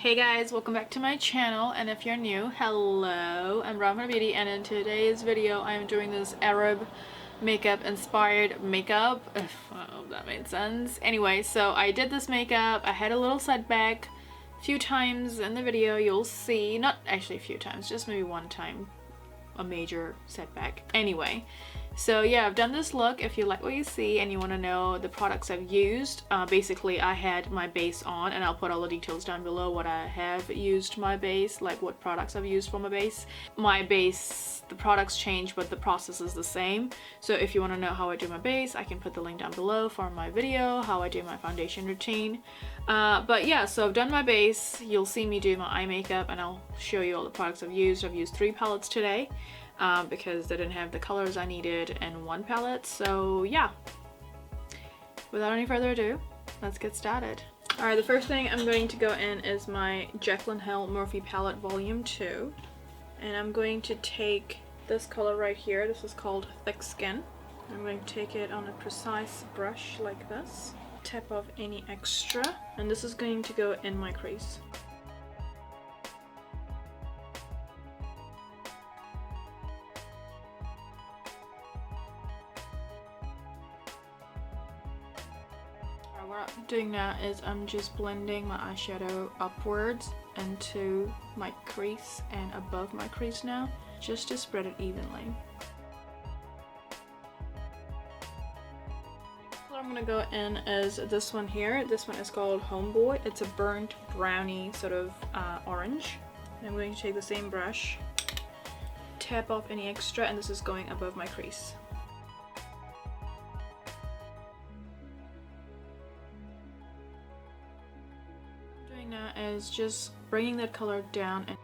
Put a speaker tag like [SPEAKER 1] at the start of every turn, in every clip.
[SPEAKER 1] Hey guys, welcome back to my channel, and if you're new, hello, I'm Revlon Beauty, and in today's video I am doing this Arab makeup inspired makeup, if I hope that made sense. Anyway, so I did this makeup, I had a little setback a few times in the video, you'll see, not actually a few times, just maybe one time, a major setback. Anyway, so yeah, I've done this look. If you like what you see and you want to know the products I've used, basically I had my base on, and I'll put all the details down below what I have used my base, like what products I've used for my base. My base, the products change but the process is the same, so if you want to know how I do my base, I can put the link down below for my video, how I do my foundation routine. But yeah, so I've done my base, you'll see me do my eye makeup, and I'll show you all the products I've used. I've used 3 palettes today. Because they didn't have the colors I needed in one palette. So yeah, without any further ado, let's get started. Alright, the first thing I'm going to go in is my Jaclyn Hill Morphe palette Volume II, and I'm going to take this color right here. This is called Thick Skin. I'm going to take it on a precise brush like this, tap off any extra, and this is going to go in my crease. What I'm doing now is I'm just blending my eyeshadow upwards into my crease and above my crease now, just to spread it evenly. The color I'm going to go in is this one here. This one is called Homeboy. It's a burnt brownie sort of orange. And I'm going to take the same brush, tap off any extra, and this is going above my crease. Now is just bringing that color down and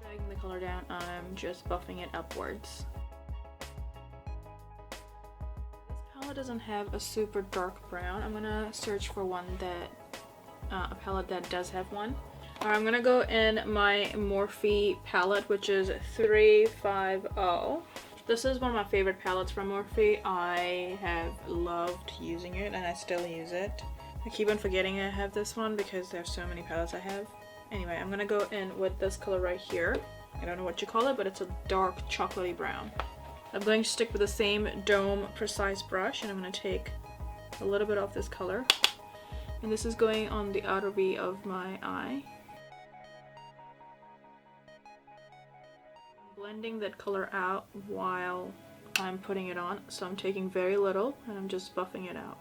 [SPEAKER 1] dragging the color down, and I'm just buffing it upwards. This palette doesn't have a super dark brown. I'm gonna search for one that a palette that does have one. Alright, I'm gonna go in my Morphe palette, which is 350. This is one of my favorite palettes from Morphe. I have loved using it and I still use it. I keep on forgetting I have this one because there's so many palettes I have. Anyway, I'm gonna go in with this color right here. I don't know what you call it, but it's a dark chocolatey brown. I'm going to stick with the same Dome Precise brush, and I'm gonna take a little bit of this color. And this is going on the outer V of my eye. Blending that color out while I'm putting it on, so I'm taking very little and I'm just buffing it out.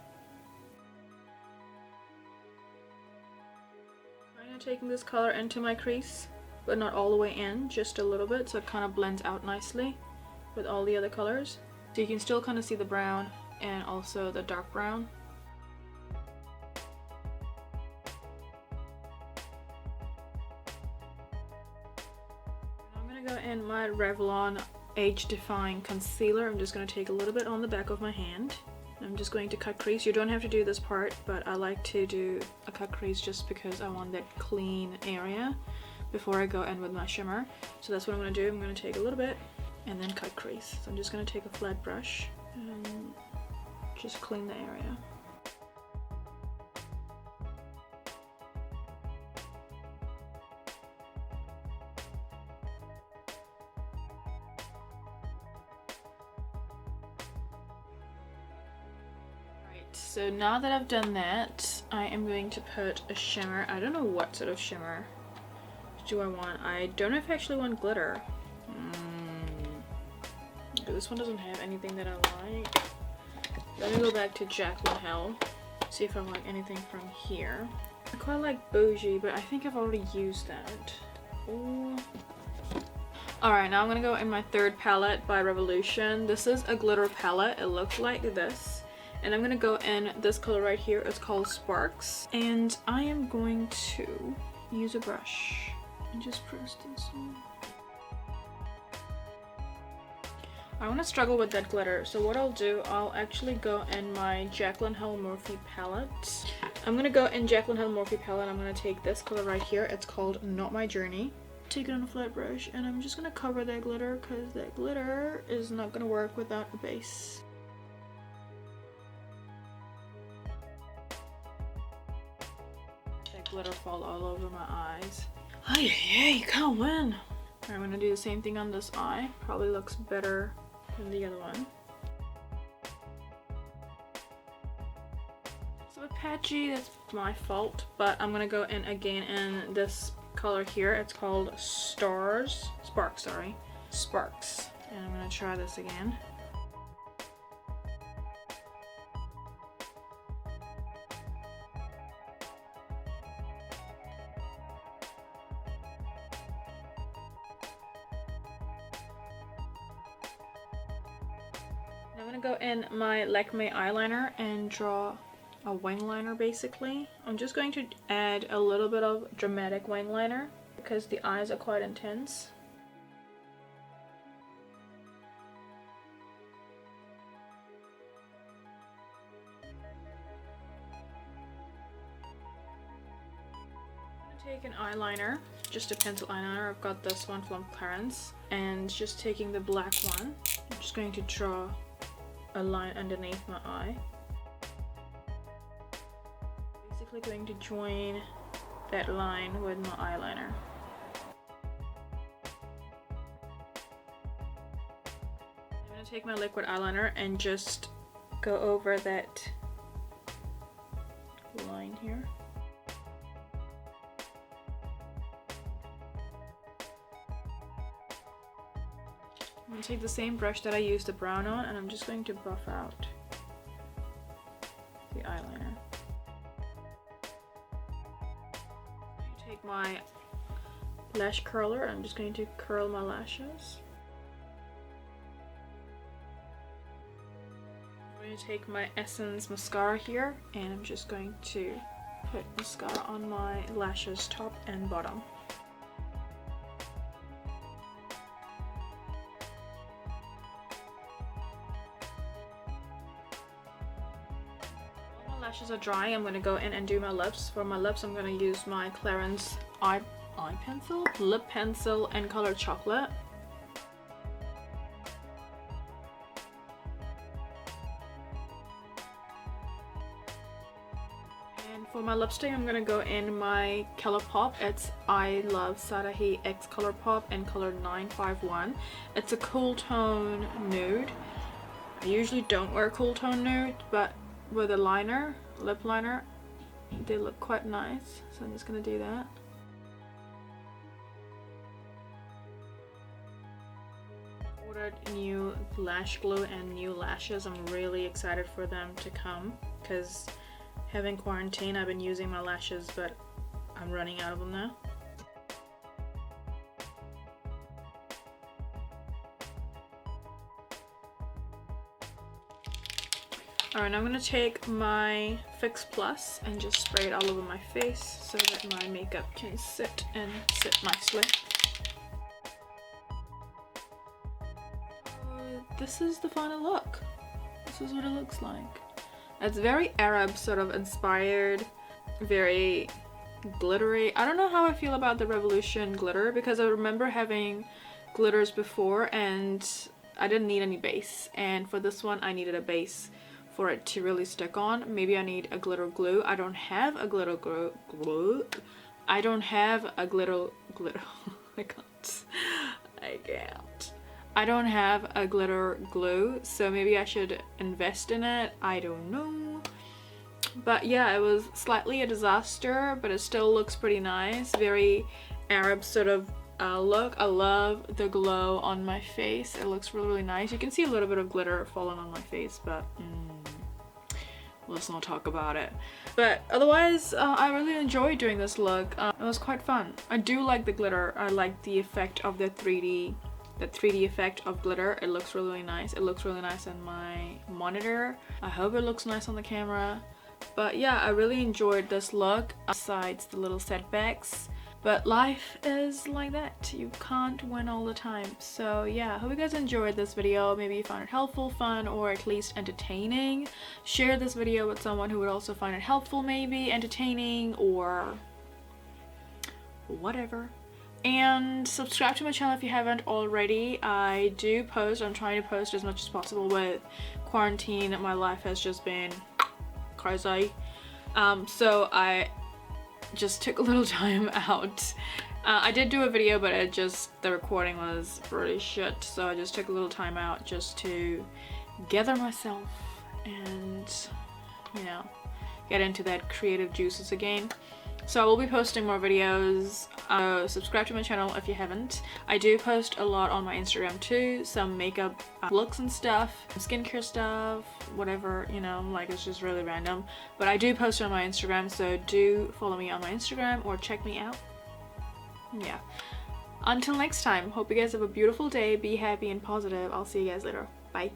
[SPEAKER 1] Kind of taking this color into my crease, but not all the way in, just a little bit, so it kind of blends out nicely with all the other colors. So you can still kind of see the brown and also the dark brown. Go in my Revlon Age Defying concealer. I'm just going to take a little bit on the back of my hand. I'm just going to cut crease. You don't have to do this part, but I like to do a cut crease just because I want that clean area before I go in with my shimmer. So that's what I'm going to do. I'm going to take a little bit and then cut crease. So I'm just going to take a flat brush and just clean the area. So now that I've done that, I am going to put a shimmer. I don't know what sort of shimmer do I want. I don't know if I actually want glitter. This one doesn't have anything that I like. Let me go back to Jaclyn Hill, see if I like anything from here. I quite like Bougie, but I think I've already used that. Ooh. Alright, now I'm gonna go in my third palette by Revolution. This is a glitter palette. It looks like this. And I'm going to go in this color right here. It's called Sparks. And I am going to use a brush and just press this on. I want to struggle with that glitter. So what I'll do, I'll actually go in my Jaclyn Hill Morphe palette. I'm going to go in Jaclyn Hill Morphe palette. I'm going to take this color right here. It's called Not My Journey. Take it on a flat brush. And I'm just going to cover that glitter because that glitter is not going to work without a base. glitter fall all over my eyes. Oh yeah, you can't win. I'm gonna do the same thing on this eye. Probably looks better than the other one. It's a bit patchy, that's my fault. But I'm gonna go in again in this color here. It's called Sparks, sorry. Sparks. And I'm gonna try this again. I'm gonna go in my Lakme eyeliner and draw a wing liner basically. I'm just going to add a little bit of dramatic wing liner because the eyes are quite intense. Take an eyeliner, just a pencil eyeliner. I've got this one from Clarins, and just taking the black one, I'm just going to draw a line underneath my eye. Basically going to join that line with my eyeliner. I'm going to take my liquid eyeliner and just go over that line here. I'm going to take the same brush that I used the brown on, and I'm just going to buff out the eyeliner. Take my lash curler, I'm just going to curl my lashes. I'm going to take my Essence mascara here, and I'm just going to put mascara on my lashes top and bottom. Lashes are drying. I'm going to go in and do my lips. For my lips, I'm going to use my Clarins lip pencil in color chocolate. And for my lipstick, I'm going to go in my ColourPop. It's I Love Sarahi X ColourPop in color 951. It's a cool tone nude. I usually don't wear cool tone nude, but with a liner, lip liner, they look quite nice, so I'm just gonna do that. Ordered new lash glue and new lashes. I'm really excited for them to come because having quarantine, I've been using my lashes, but I'm running out of them now. Alright, I'm going to take my Fix Plus and just spray it all over my face so that my makeup can sit nicely. This is the final look. This is what it looks like. It's very Arab sort of inspired, very glittery. I don't know how I feel about the Revolution glitter because I remember having glitters before and I didn't need any base, and for this one I needed a base for it to really stick on. Maybe I need a glitter glue. I don't have a glitter glue. I don't have a glitter I can't. I don't have a glitter glue, so maybe I should invest in it. I don't know. But yeah, it was slightly a disaster, but it still looks pretty nice. Very Arab sort of look. I love the glow on my face. It looks really, really nice. You can see a little bit of glitter falling on my face, but let's not talk about it. But otherwise, I really enjoyed doing this look. It was quite fun. I do like the glitter. I like the effect of the 3D effect of glitter. It looks really, really nice. It looks really nice on my monitor. I hope it looks nice on the camera. But yeah, I really enjoyed this look, besides the little setbacks. But life is like that. You can't win all the time. So yeah, hope you guys enjoyed this video. Maybe you found it helpful, fun, or at least entertaining. Share this video with someone who would also find it helpful, maybe entertaining, or whatever. And subscribe to my channel if you haven't already. I do post. I'm trying to post as much as possible. With quarantine, my life has just been crazy. So I just took a little time out. I did do a video, but the recording was really shit, so I just took a little time out just to gather myself and, you know, get into that creative juices again. So I will be posting more videos. Subscribe to my channel if you haven't. I do post a lot on my Instagram too, some makeup looks and stuff, skincare stuff, whatever, you know, like it's just really random. But I do post it on my Instagram, so do follow me on my Instagram or check me out. Yeah. Until next time, hope you guys have a beautiful day, be happy and positive. I'll see you guys later. Bye.